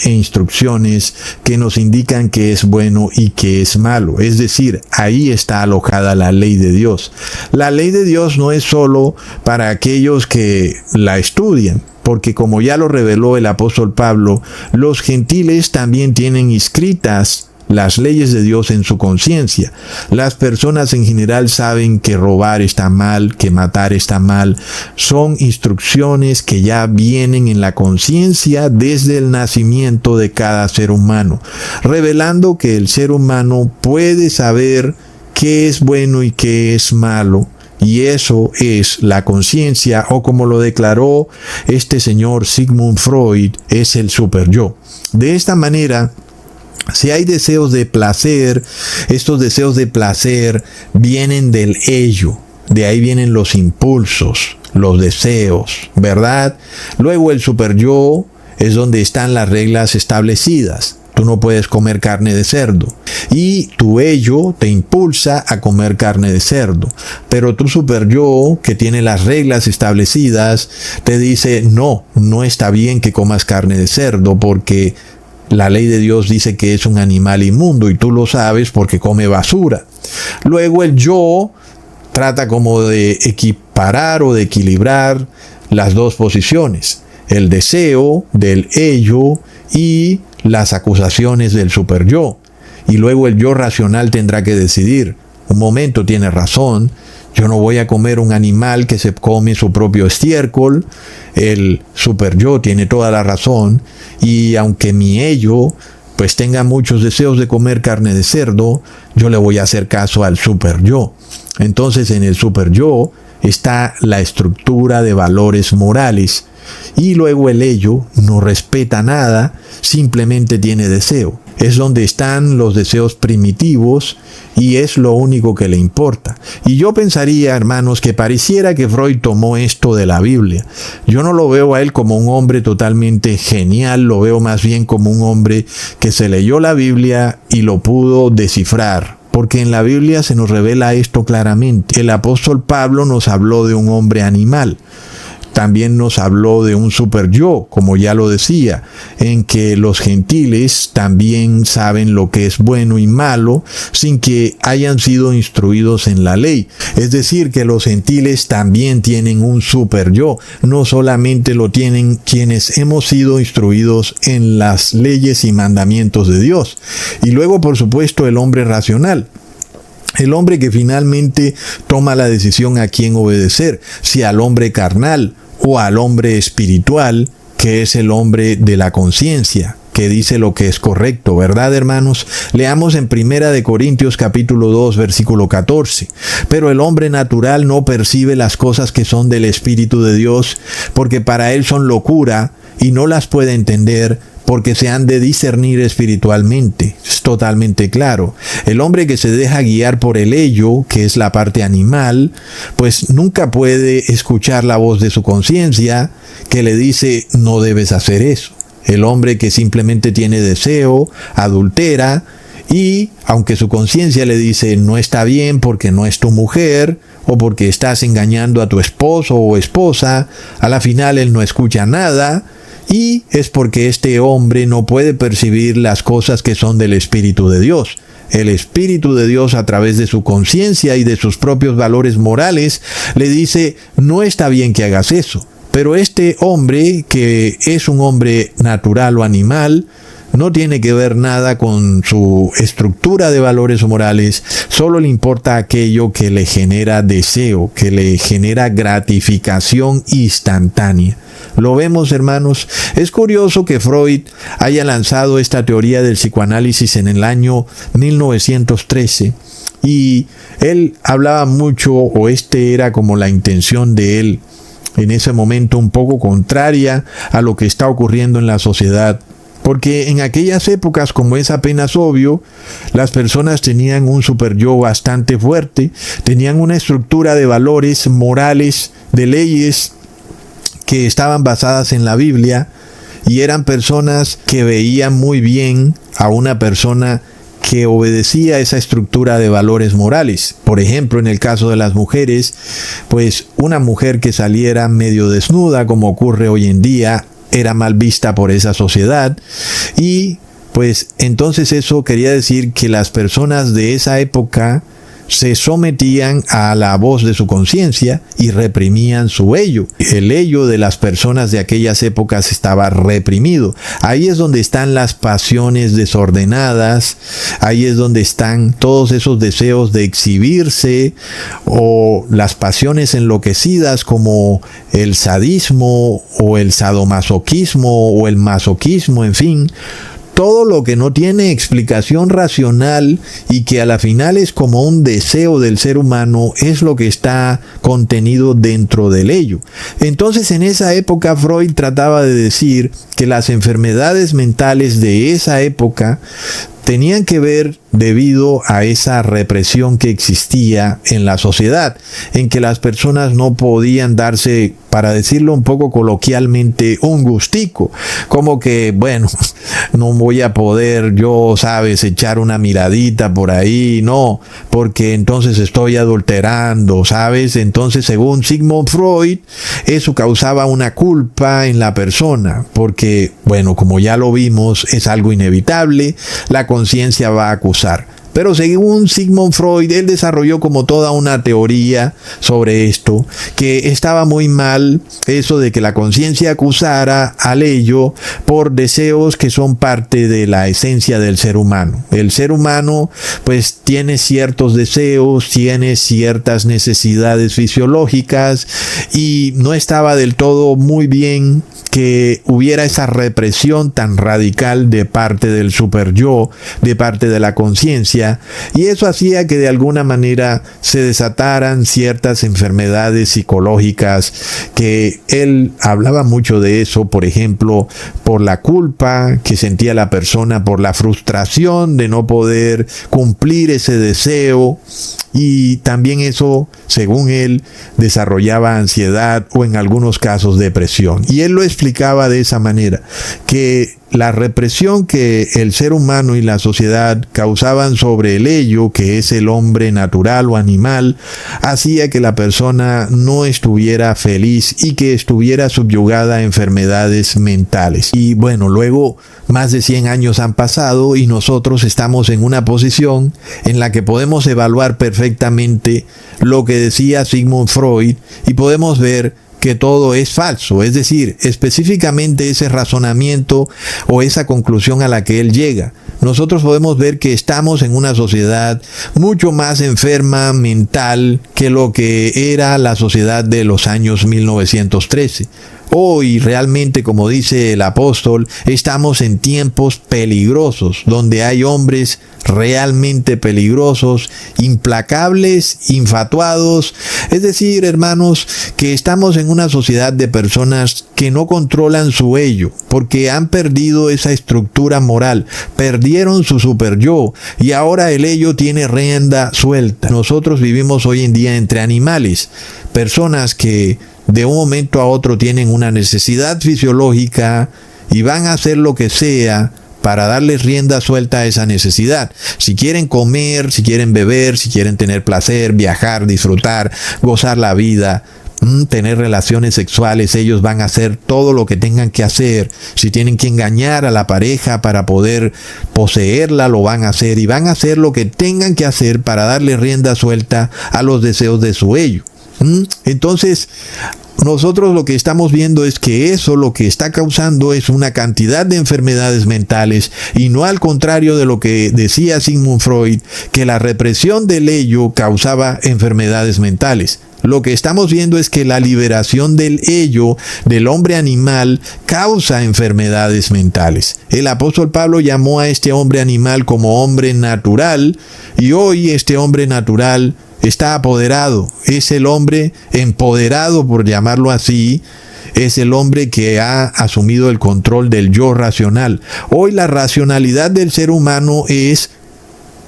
e instrucciones que nos indican qué es bueno y qué es malo. Es decir, ahí está alojada la ley de Dios. La ley de Dios no es solo para aquellos que la estudian, porque como ya lo reveló el apóstol Pablo, los gentiles también tienen inscritas las leyes de Dios en su conciencia. Las personas en general saben que robar está mal, que matar está mal. Son instrucciones que ya vienen en la conciencia desde el nacimiento de cada ser humano, revelando que el ser humano puede saber qué es bueno y qué es malo. Y eso es la conciencia, o como lo declaró este señor Sigmund Freud, es el superyo. De esta manera, si hay deseos de placer, estos deseos de placer vienen del ello. De ahí vienen los impulsos, los deseos, ¿verdad? Luego el superyo es donde están las reglas establecidas. Tú no puedes comer carne de cerdo. Y tu ello te impulsa a comer carne de cerdo. Pero tu superyo, que tiene las reglas establecidas, te dice, no está bien que comas carne de cerdo porque la ley de Dios dice que es un animal inmundo y tú lo sabes porque come basura. Luego el yo trata como de equiparar o de equilibrar las dos posiciones. El deseo del ello y las acusaciones del superyo. Y luego el yo racional tendrá que decidir. Un momento, tiene razón. Yo no voy a comer un animal que se come su propio estiércol. El superyo tiene toda la razón. Y aunque mi ello pues tenga muchos deseos de comer carne de cerdo, yo le voy a hacer caso al superyo. Entonces en el superyo está la estructura de valores morales. Y luego el ello no respeta nada, simplemente tiene deseo. Es donde están los deseos primitivos y es lo único que le importa. Y yo pensaría, hermanos, que pareciera que Freud tomó esto de la Biblia. Yo no lo veo a él como un hombre totalmente genial, lo veo más bien como un hombre que se leyó la Biblia y lo pudo descifrar. Porque en la Biblia se nos revela esto claramente. El apóstol Pablo nos habló de un hombre animal. También nos habló de un superyo, como ya lo decía, en que los gentiles también saben lo que es bueno y malo sin que hayan sido instruidos en la ley. Es decir, que los gentiles también tienen un superyo, no solamente lo tienen quienes hemos sido instruidos en las leyes y mandamientos de Dios. Y luego, por supuesto, el hombre racional. El hombre que finalmente toma la decisión a quién obedecer, si al hombre carnal o al hombre espiritual, que es el hombre de la conciencia, que dice lo que es correcto, ¿verdad, hermanos? Leamos en 1 Corintios capítulo 2, versículo 14. Pero el hombre natural no percibe las cosas que son del Espíritu de Dios, porque para él son locura y no las puede entender, porque se han de discernir espiritualmente. Es totalmente claro. El hombre que se deja guiar por el ello, que es la parte animal, pues nunca puede escuchar la voz de su conciencia que le dice, no debes hacer eso. El hombre que simplemente tiene deseo, adultera, y aunque su conciencia le dice, no está bien porque no es tu mujer, o porque estás engañando a tu esposo o esposa, a la final él no escucha nada. Y es porque este hombre no puede percibir las cosas que son del Espíritu de Dios. El Espíritu de Dios, a través de su conciencia y de sus propios valores morales, le dice, no está bien que hagas eso. Pero este hombre, que es un hombre natural o animal, no tiene que ver nada con su estructura de valores morales, solo le importa aquello que le genera deseo, que le genera gratificación instantánea. Lo vemos, hermanos. Es curioso que Freud haya lanzado esta teoría del psicoanálisis en el año 1913 y él hablaba mucho, o era como la intención de él en ese momento, un poco contraria a lo que está ocurriendo en la sociedad. Porque en aquellas épocas, como es apenas obvio, las personas tenían un superyo bastante fuerte, tenían una estructura de valores morales, de leyes que estaban basadas en la Biblia, y eran personas que veían muy bien a una persona que obedecía esa estructura de valores morales. Por ejemplo, en el caso de las mujeres, pues una mujer que saliera medio desnuda, como ocurre hoy en día, era mal vista por esa sociedad. Y pues entonces eso quería decir que las personas de esa época se sometían a la voz de su conciencia y reprimían su ello. El ello de las personas de aquellas épocas estaba reprimido. Ahí es donde están las pasiones desordenadas, ahí es donde están todos esos deseos de exhibirse o las pasiones enloquecidas como el sadismo o el sadomasoquismo o el masoquismo, en fin. Todo lo que no tiene explicación racional y que a la final es como un deseo del ser humano es lo que está contenido dentro del ello. Entonces en esa época Freud trataba de decir que las enfermedades mentales de esa época tenían que ver debido a esa represión que existía en la sociedad, en que las personas no podían darse, para decirlo un poco coloquialmente, un gustico, como que, bueno, no voy a poder yo, sabes, echar una miradita por ahí, no, porque entonces estoy adulterando, sabes. Entonces, según Sigmund Freud, eso causaba una culpa en la persona, porque, bueno, como ya lo vimos, es algo inevitable, la conciencia va a acusar. Pero según Sigmund Freud, él desarrolló como toda una teoría sobre esto, que estaba muy mal eso de que la conciencia acusara al ello por deseos que son parte de la esencia del ser humano. El ser humano pues tiene ciertos deseos, tiene ciertas necesidades fisiológicas y no estaba del todo muy bien que hubiera esa represión tan radical de parte del superyo, de parte de la conciencia, y eso hacía que de alguna manera se desataran ciertas enfermedades psicológicas, que él hablaba mucho de eso, por ejemplo, por la culpa que sentía la persona, por la frustración de no poder cumplir ese deseo. Y también eso, según él, desarrollaba ansiedad o en algunos casos depresión. Y él lo explicaba de esa manera, que la represión que el ser humano y la sociedad causaban sobre el ello, que es el hombre natural o animal, hacía que la persona no estuviera feliz y que estuviera subyugada a enfermedades mentales. Y bueno, luego más de 100 años han pasado y nosotros estamos en una posición en la que podemos evaluar perfectamente lo que decía Sigmund Freud y podemos ver que todo es falso, es decir, específicamente ese razonamiento o esa conclusión a la que él llega. Nosotros podemos ver que estamos en una sociedad mucho más enferma mental que lo que era la sociedad de los años 1913. Hoy realmente, como dice el apóstol, estamos en tiempos peligrosos, donde hay hombres realmente peligrosos, implacables, infatuados. Es decir, hermanos, que estamos en una sociedad de personas que no controlan su ello, porque han perdido esa estructura moral, perdieron su superyo y ahora el ello tiene rienda suelta. Nosotros vivimos hoy en día entre animales, personas que de un momento a otro tienen una necesidad fisiológica y van a hacer lo que sea para darles rienda suelta a esa necesidad. Si quieren comer, si quieren beber, si quieren tener placer, viajar, disfrutar, gozar la vida, tener relaciones sexuales, ellos van a hacer todo lo que tengan que hacer. Si tienen que engañar a la pareja para poder poseerla, lo van a hacer y van a hacer lo que tengan que hacer para darle rienda suelta a los deseos de su ello. Entonces, nosotros lo que estamos viendo es que eso lo que está causando es una cantidad de enfermedades mentales y no al contrario de lo que decía Sigmund Freud, que la represión del ello causaba enfermedades mentales. Lo que estamos viendo es que la liberación del ello, del hombre animal, causa enfermedades mentales. El apóstol Pablo llamó a este hombre animal como hombre natural y hoy este hombre natural está apoderado, es el hombre empoderado, por llamarlo así, es el hombre que ha asumido el control del yo racional. Hoy la racionalidad del ser humano es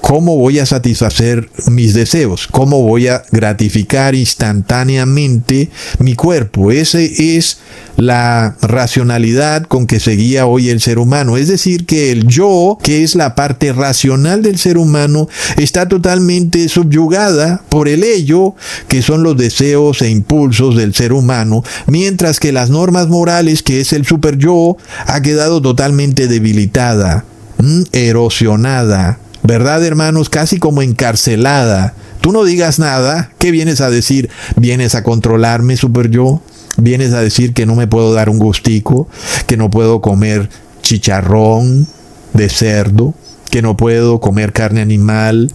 ¿cómo voy a satisfacer mis deseos? ¿Cómo voy a gratificar instantáneamente mi cuerpo? Ese es la racionalidad con que se guía hoy el ser humano. Es decir, que el yo, que es la parte racional del ser humano, está totalmente subyugada por el ello, que son los deseos e impulsos del ser humano, mientras que las normas morales, que es el superyo, ha quedado totalmente debilitada, erosionada, ¿verdad, hermanos? Casi como encarcelada. Tú no digas nada. ¿Qué vienes a decir? ¿Vienes a controlarme, superyo? ¿Vienes a decir que no me puedo dar un gustico? ¿Que no puedo comer chicharrón de cerdo? ¿Que no puedo comer carne animal?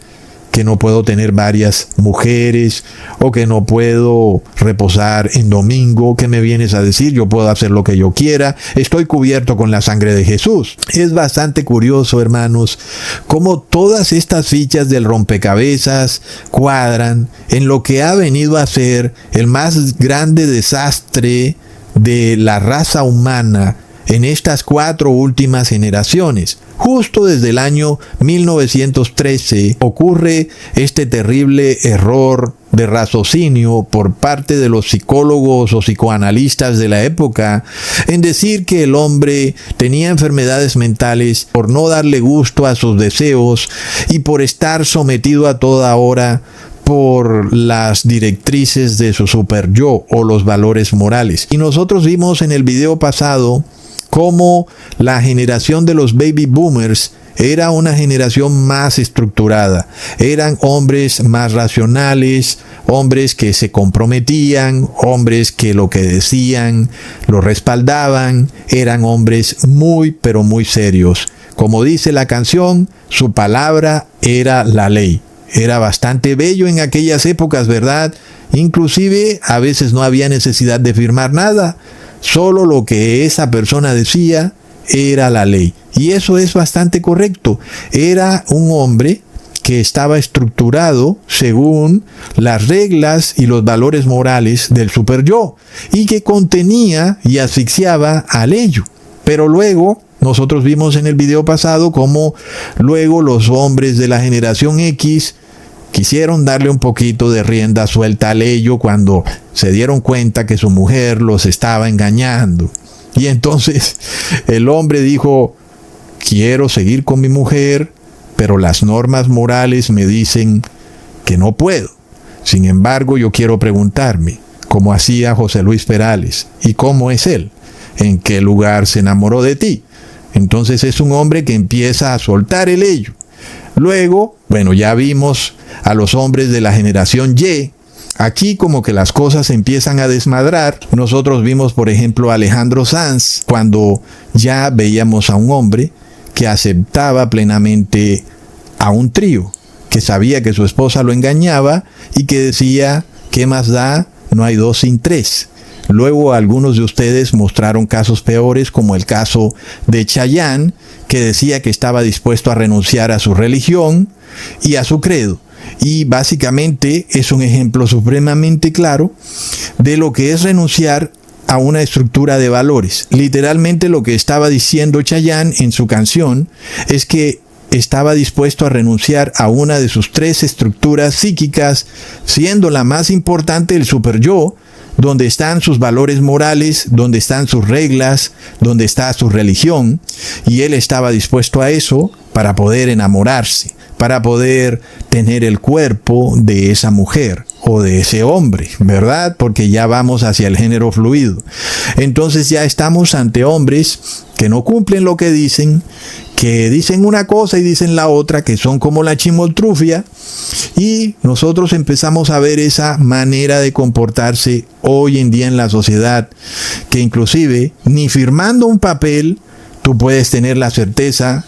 ¿Que no puedo tener varias mujeres? ¿O que no puedo reposar en domingo? ¿Qué me vienes a decir? Yo puedo hacer lo que yo quiera. Estoy cubierto con la sangre de Jesús. Es bastante curioso, hermanos, cómo todas estas fichas del rompecabezas cuadran en lo que ha venido a ser el más grande desastre de la raza humana en estas 4 últimas generaciones. Justo desde el año 1913 ocurre este terrible error de raciocinio por parte de los psicólogos o psicoanalistas de la época en decir que el hombre tenía enfermedades mentales por no darle gusto a sus deseos y por estar sometido a toda hora por las directrices de su superyo o los valores morales. Y nosotros vimos en el video pasado cómo la generación de los baby boomers era una generación más estructurada. Eran hombres más racionales, hombres que se comprometían, hombres que lo que decían lo respaldaban, eran hombres muy, pero muy serios. Como dice la canción, su palabra era la ley. Era bastante bello en aquellas épocas, ¿verdad? Inclusive a veces no había necesidad de firmar nada. Solo lo que esa persona decía era la ley. Y eso es bastante correcto. Era un hombre que estaba estructurado según las reglas y los valores morales del superyo y que contenía y asfixiaba al ello. Pero luego, nosotros vimos en el video pasado cómo luego los hombres de la generación X quisieron darle un poquito de rienda suelta al ello cuando se dieron cuenta que su mujer los estaba engañando. Y entonces el hombre dijo, quiero seguir con mi mujer, pero las normas morales me dicen que no puedo. Sin embargo, yo quiero preguntarme, ¿cómo hacía José Luis Perales? ¿Y cómo es él? ¿En qué lugar se enamoró de ti? Entonces es un hombre que empieza a soltar el ello. Luego, bueno, ya vimos a los hombres de la generación Y. Aquí como que las cosas se empiezan a desmadrar. Nosotros vimos, por ejemplo, a Alejandro Sanz, cuando ya veíamos a un hombre que aceptaba plenamente a un trío, que sabía que su esposa lo engañaba y que decía, ¿qué más da? No hay 2 sin 3. Luego algunos de ustedes mostraron casos peores, como el caso de Chayanne, que decía que estaba dispuesto a renunciar a su religión y a su credo. Y básicamente es un ejemplo supremamente claro de lo que es renunciar a una estructura de valores. Literalmente lo que estaba diciendo Chayanne en su canción es que estaba dispuesto a renunciar a una de sus 3 estructuras psíquicas, siendo la más importante el superyo, donde están sus valores morales, donde están sus reglas, donde está su religión, y él estaba dispuesto a eso para poder enamorarse, para poder tener el cuerpo de esa mujer o de ese hombre, ¿verdad? Porque ya vamos hacia el género fluido. Entonces ya estamos ante hombres que no cumplen lo que dicen, que dicen una cosa y dicen la otra, que son como la chimoltrufia, y nosotros empezamos a ver esa manera de comportarse hoy en día en la sociedad, que inclusive ni firmando un papel tú puedes tener la certeza